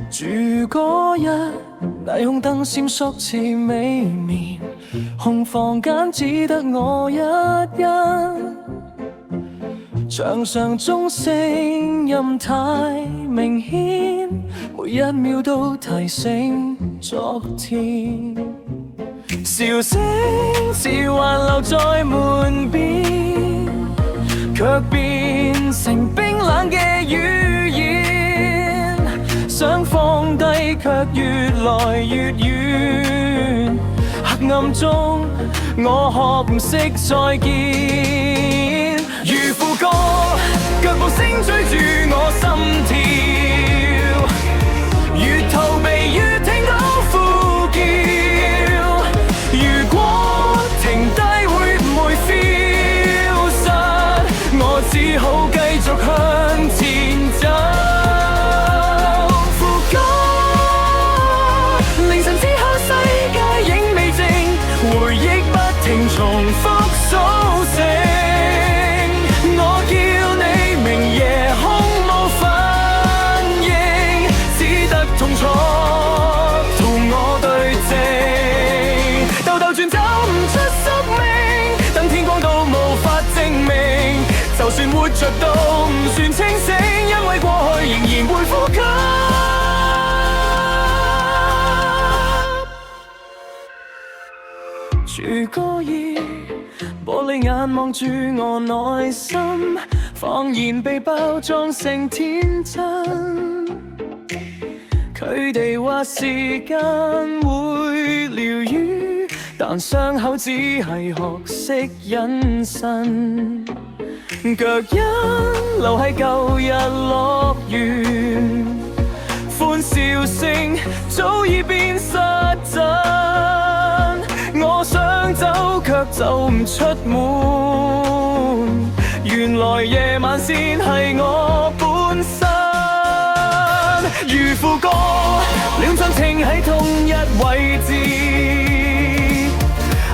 住嗰日，霓虹燈閃爍似美眠，空房間只得我一人。牆上鐘聲音太明顯，每一秒都提醒昨天。笑聲似環留在門邊，卻變成冰冷嘅語言。想放低卻越來越遠，黑暗中我學唔識再見。如副歌，腳步聲追住我心跳，越逃避越聽到呼叫。如果停低會唔會 feel 失？我只好繼續向前走。副歌，凌晨之後世界影未靜，回憶不停重複甦醒。就算活着都唔算清醒，因為過去仍然會呼吸。住個夜，玻璃眼望住我內心，謊言被包裝成天真。佢哋話時間會療癒，但傷口只係學識隱身。腳印留喺舊日樂園，歡笑聲早已變實真。我想走卻走唔出門，原來夜晚先係我本身。如副歌，兩張情喺同一位置，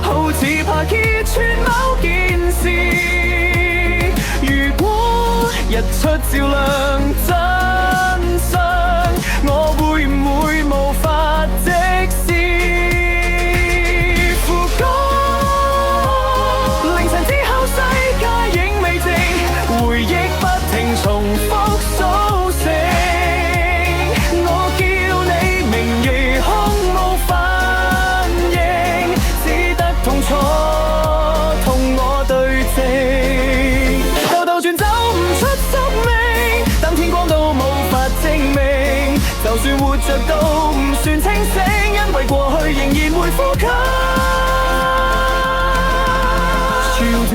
好似怕揭穿某件事。如果日出照亮真相，我會唔會無法直視？副歌，凌晨之後世界影未靜，回憶不停重複甦醒。我叫你明夜空無反應，只得痛楚同我對峙。就算活着都唔算清醒，因為過去仍然會呼吸。潮斷，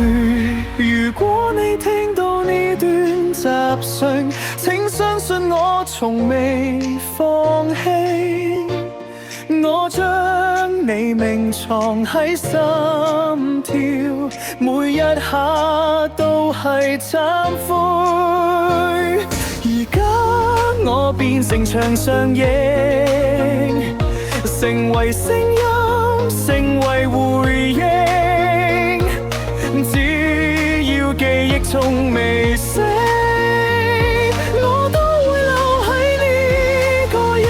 如果你聽到呢段雜訊，請相信我從未放棄。我將你明藏喺心跳，每一下都係懺悔。而家我變成牆上影，成為聲音，成為回應。只要記憶從未死，我都會留喺呢個夜。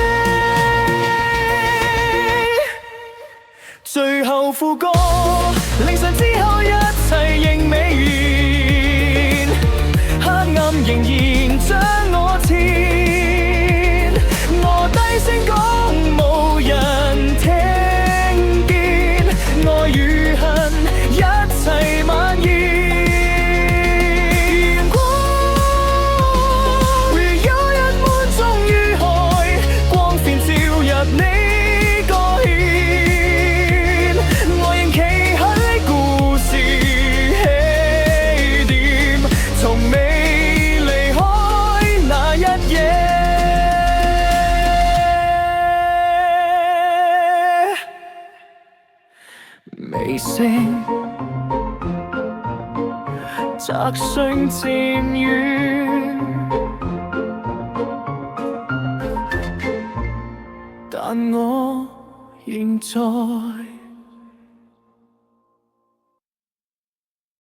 最後副歌，凌晨之後一切仍未完，黑暗仍然將我纏。我低聲講無人聽見，愛與恨一齊蔓延。如果有一晚終於開，光線照入你個舷，我仍企喺故事起點，從未離開那一夜。微聲摘訊漸遠，但我仍在。